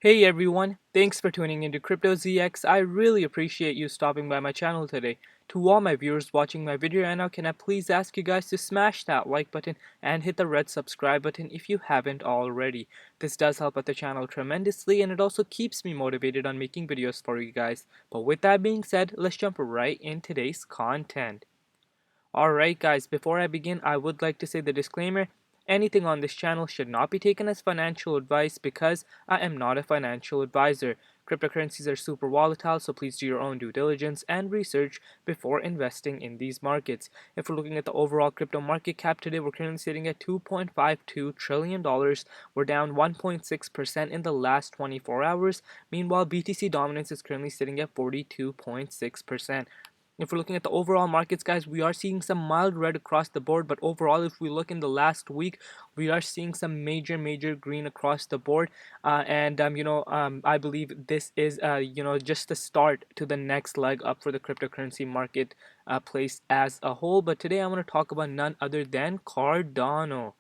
Hey everyone, thanks for tuning into Crypto ZX. I really appreciate you stopping by my channel today. To all my viewers watching my video right now, can I please ask you guys to smash that like button and hit the red subscribe button if you haven't already. This does help out the channel tremendously and it also keeps me motivated on making videos for you guys. But with that being said, let's jump right in today's content. Alright guys, before I begin, I would like to say the disclaimer. Anything on this channel should not be taken as financial advice because I am not a financial advisor. Cryptocurrencies are super volatile, so please do your own due diligence and research before investing in these markets. If we're looking at the overall crypto market cap today, we're currently sitting at $2.52 trillion. We're down 1.6% in the last 24 hours. Meanwhile, BTC dominance is currently sitting at 42.6%. If we're looking at the overall markets, guys, we are seeing some mild red across the board, but overall, if we look in the last week, we are seeing some major green across the board. I believe this is just the start to the next leg up for the cryptocurrency market place as a whole. But today I want to talk about none other than Cardano.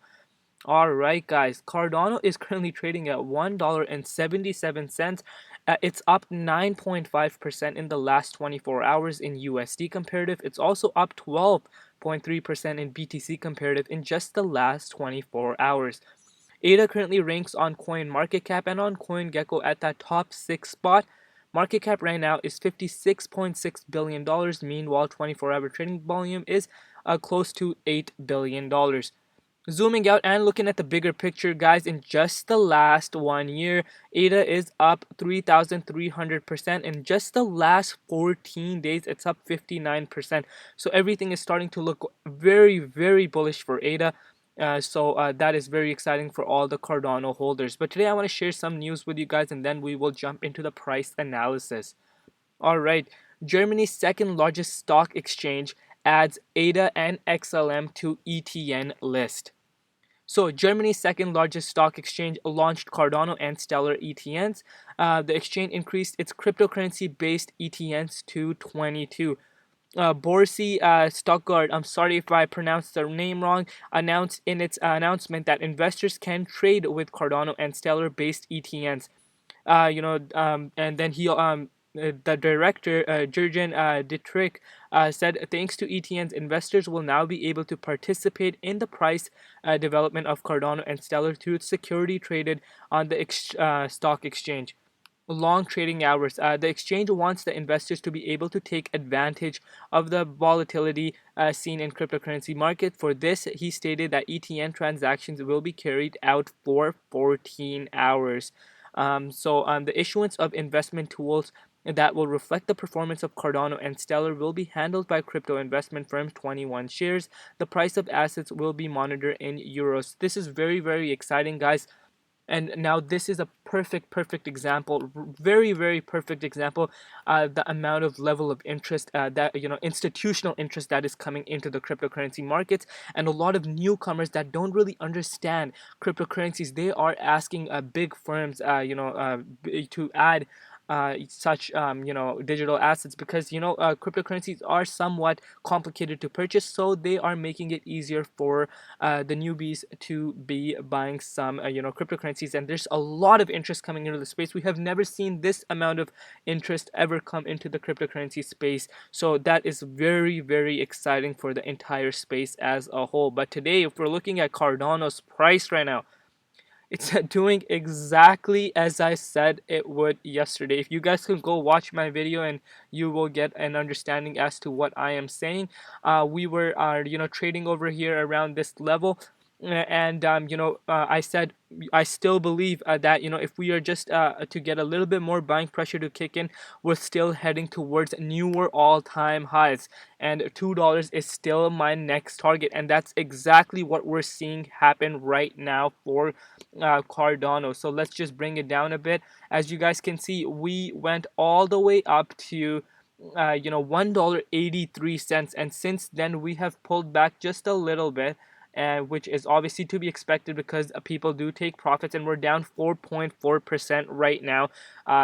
Alright guys, Cardano is currently trading at $1.77. It's up 9.5% in the last 24 hours in USD comparative. It's also up 12.3% in BTC comparative in just the last 24 hours. ADA currently ranks on CoinMarketCap and on CoinGecko at that top 6 spot. Market cap right now is $56.6 billion. Meanwhile, 24-hour trading volume is close to $8 billion. Zooming out and looking at the bigger picture, guys, in just the last 1 year, ADA is up 3,300%. In just the last 14 days, it's up 59%. So everything is starting to look very bullish for ADA. That is very exciting for all the Cardano holders. But today I want to share some news with you guys and then we will jump into the price analysis. Alright, Germany's second largest stock exchange adds ADA and XLM to ETN list. So Germany's second largest stock exchange launched Cardano and Stellar ETNs. The exchange increased its cryptocurrency-based ETNs to 22. Borsi Stuttgart, I'm sorry if I pronounced the name wrong, announced in its announcement that investors can trade with Cardano and Stellar-based ETNs. And then the director, Jurgen Dietrich, said, thanks to ETNs, investors will now be able to participate in the price development of Cardano and Stellar through security traded on the stock exchange. Long trading hours. The exchange wants the investors to be able to take advantage of the volatility seen in cryptocurrency market. For this, he stated that ETN transactions will be carried out for 14 hours. The issuance of investment tools that will reflect the performance of Cardano and Stellar will be handled by crypto investment firm 21 Shares. The price of assets will be monitored in euros. This is very exciting, guys. And now this is a perfect example, very perfect example. The amount of level of interest that institutional interest that is coming into the cryptocurrency markets, and a lot of newcomers that don't really understand cryptocurrencies, they are asking big firms to add such digital assets, because cryptocurrencies are somewhat complicated to purchase, so they are making it easier for the newbies to be buying some cryptocurrencies. And there's a lot of interest coming into the space. We have never seen this amount of interest ever come into the cryptocurrency space, so that is very exciting for the entire space as a whole. But today, if we're looking at Cardano's price right now, it's doing exactly as I said it would yesterday. If you guys can go watch my video, and you will get an understanding as to what I am saying. We were trading over here around this level, and I said I still believe that if we are just to get a little bit more buying pressure to kick in, we're still heading towards newer all-time highs, and $2 is still my next target, and that's exactly what we're seeing happen right now for Cardano. So let's just bring it down a bit. As you guys can see, we went all the way up to $1.83, and since then we have pulled back just a little bit, which is obviously to be expected because people do take profits, and we're down 4.4% right now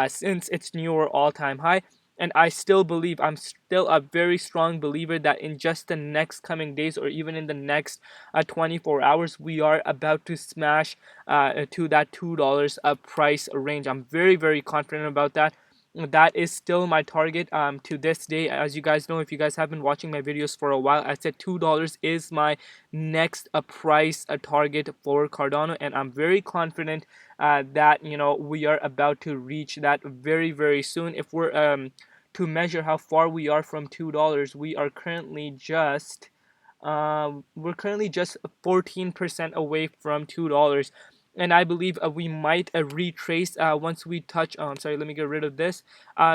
since its newer all-time high. And I still believe, I'm still a very strong believer that in just the next coming days, or even in the next 24 hours, we are about to smash to that $2 price range. I'm very, very confident about that. That is still my target to this day. As you guys know, if you guys have been watching my videos for a while, I said $2 is my next price target for Cardano, and I'm very confident that we are about to reach that very, very soon. If we're to measure how far we are from $2, we're currently just 14% away from $2. And I believe we might retrace once we touch on. Sorry, let me get rid of this.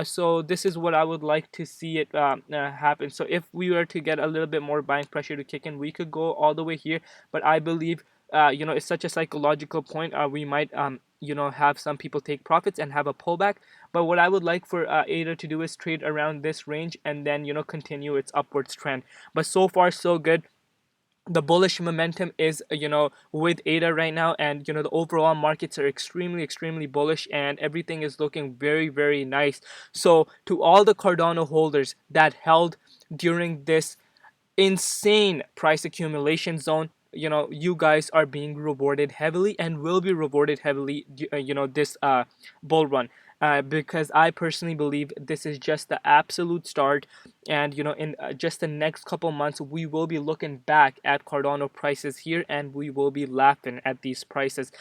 So this is what I would like to see it happen. So if we were to get a little bit more buying pressure to kick in, we could go all the way here. But I believe it's such a psychological point. We might have some people take profits and have a pullback. But what I would like for ADA to do is trade around this range and then continue its upwards trend. But so far so good. The bullish momentum is with ADA right now, and the overall markets are extremely bullish, and everything is looking very, very nice. So to all the Cardano holders that held during this insane price accumulation zone, you guys are being rewarded heavily and will be rewarded heavily this bull run, because I personally believe this is just the absolute start. And in just the next couple months, we will be looking back at Cardano prices here, and we will be laughing at these prices,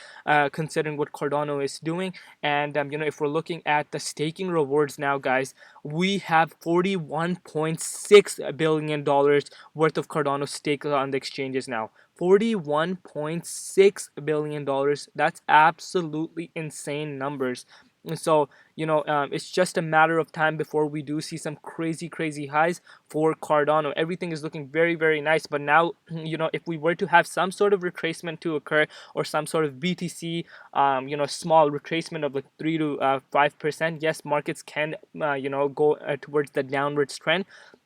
considering what Cardano is doing. And if we're looking at the staking rewards now, guys, we have $41.6 billion worth of Cardano staked on the exchanges now. $41.6 billion. That's absolutely insane numbers. So it's just a matter of time before we do see some crazy highs for Cardano. Everything is looking very, very nice. But now if we were to have some sort of retracement to occur, or some sort of BTC small retracement of like 3 to 5%, yes, markets can go towards the downwards trend.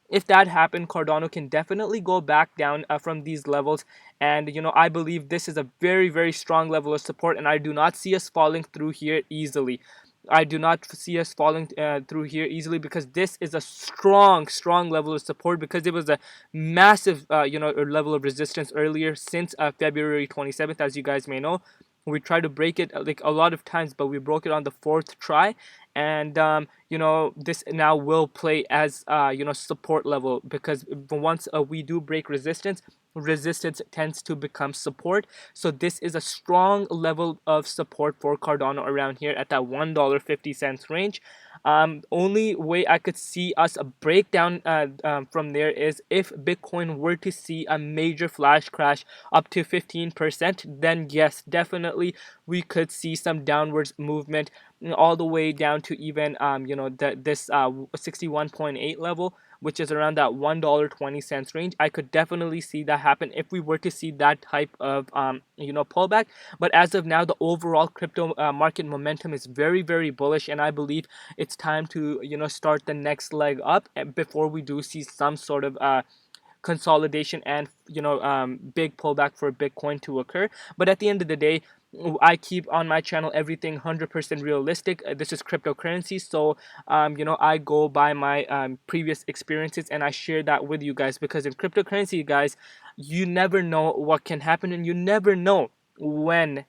If that happened, Cardano can definitely go back down from these levels. And I believe this is a very, very strong level of support, and I do not see us falling through here easily. I do not see us falling through here easily, because this is a strong level of support, because it was a massive level of resistance earlier since February 27th. As you guys may know, we tried to break it like a lot of times, but we broke it on the fourth try. And this now will play as support level, because once we do break resistance tends to become support. So this is a strong level of support for Cardano around here at that $1.50 range. Only way I could see us break down from there is if Bitcoin were to see a major flash crash up to 15%, then yes, definitely we could see some downwards movement all the way down to even this 61.8 level, which is around that $1.20 range. I could definitely see that happen if we were to see that type of pullback. But as of now, the overall crypto market momentum is very, very bullish, and I believe it's time to start the next leg up before we do see some sort of consolidation and big pullback for Bitcoin to occur. But at the end of the day, I keep on my channel everything 100% realistic. This is cryptocurrency, so I go by my previous experiences, and I share that with you guys, because in cryptocurrency, guys, you never know what can happen, and you never know when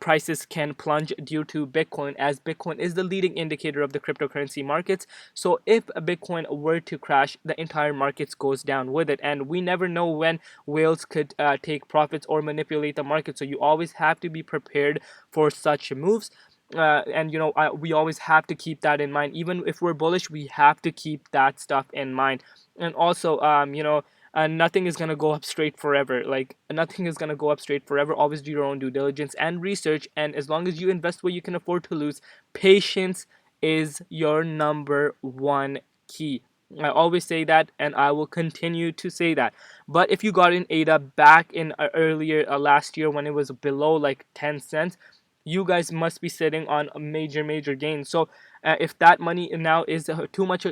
prices can plunge due to Bitcoin, as Bitcoin is the leading indicator of the cryptocurrency markets. So if a Bitcoin were to crash, the entire markets goes down with it, and we never know when whales could take profits or manipulate the market. So you always have to be prepared for such moves. And we always have to keep that in mind. Even if we're bullish, we have to keep that stuff in mind. And also nothing is gonna go up straight forever. Like, nothing is gonna go up straight forever. Always do your own due diligence and research, and as long as you invest what you can afford to lose, patience is your number one key. I always say that, and I will continue to say that. But if you got in ADA back in earlier last year, when it was below like 10 cents, you guys must be sitting on a major gain. So if that money now is too much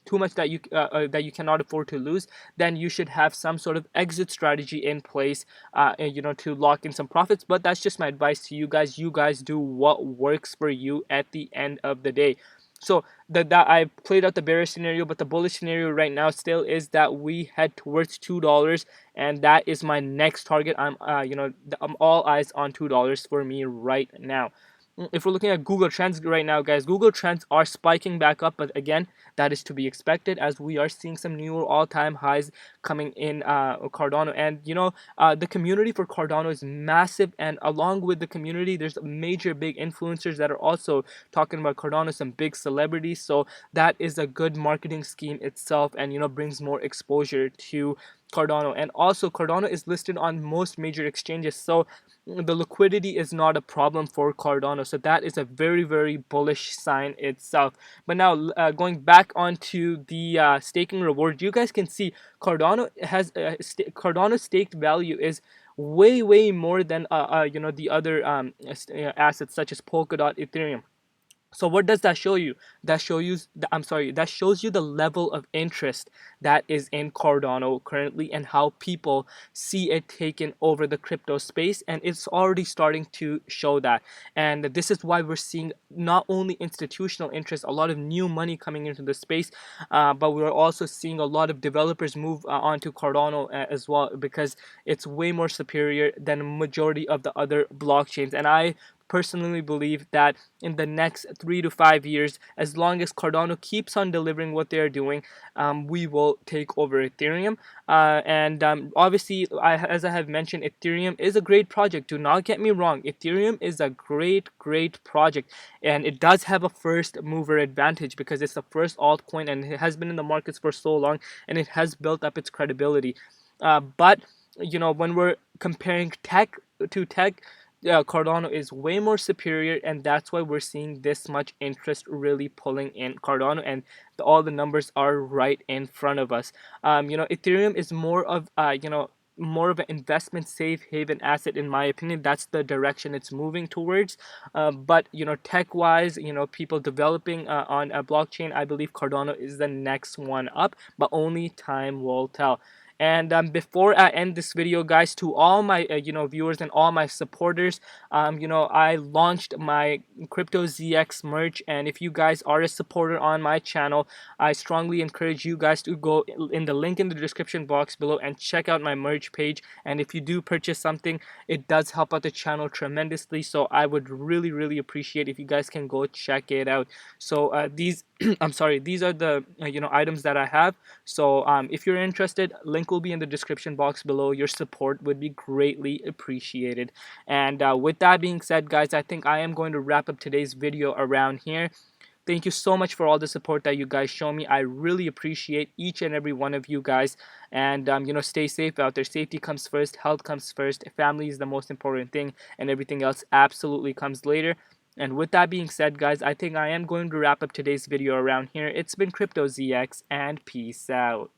too much that you cannot afford to lose, then you should have some sort of exit strategy in place, to lock in some profits. But that's just my advice to you guys. You guys do what works for you at the end of the day. So that I played out the bearish scenario, but the bullish scenario right now still is that we head towards $2, and that is my next target. I'm all eyes on $2 for me right now. If we're looking at Google Trends right now, guys, Google Trends are spiking back up, but again, that is to be expected as we are seeing some new all-time highs coming in Cardano. And the community for Cardano is massive, and along with the community, there's major big influencers that are also talking about Cardano, some big celebrities. So that is a good marketing scheme itself, and brings more exposure to Cardano. And also Cardano is listed on most major exchanges, so the liquidity is not a problem for Cardano. So that is a very, very bullish sign itself. But now going back onto the staking reward, you guys can see Cardano has Cardano's staked value is way, way more than the other assets such as Polkadot, Ethereum. So what does that show you? That shows you the level of interest that is in Cardano currently, and how people see it taking over the crypto space, and it's already starting to show that. And this is why we're seeing not only institutional interest, a lot of new money coming into the space, but we're also seeing a lot of developers move onto Cardano as well, because it's way more superior than a majority of the other blockchains. And I personally believe that in the next 3 to 5 years, as long as Cardano keeps on delivering what they're doing, we will take over Ethereum. And obviously, as I have mentioned, Ethereum is a great project. Do not get me wrong. Ethereum is a great, great project. And it does have a first mover advantage because it's the first altcoin and it has been in the markets for so long, and it has built up its credibility. But when we're comparing tech to tech, Cardano is way more superior, and that's why we're seeing this much interest really pulling in Cardano, and all the numbers are right in front of us. Ethereum is more of an investment safe haven asset, in my opinion. That's the direction it's moving towards. But tech wise, people developing on a blockchain, I believe Cardano is the next one up, but only time will tell. And before I end this video, guys, to all my viewers and all my supporters, I launched my Crypto ZX merch, and if you guys are a supporter on my channel, I strongly encourage you guys to go in the link in the description box below and check out my merch page. And if you do purchase something, it does help out the channel tremendously, so I would really, really appreciate if you guys can go check it out. So these these are the items that I have. So if you're interested, link will be in the description box below. Your support would be greatly appreciated. And with that being said, guys, I think I am going to wrap up today's video around here. Thank you so much for all the support that you guys show me. I really appreciate each and every one of you guys. And stay safe out there. Safety comes first, health comes first, family is the most important thing, and everything else absolutely comes later. And with that being said, guys, I think I am going to wrap up today's video around here. It's been Crypto ZX, and peace out.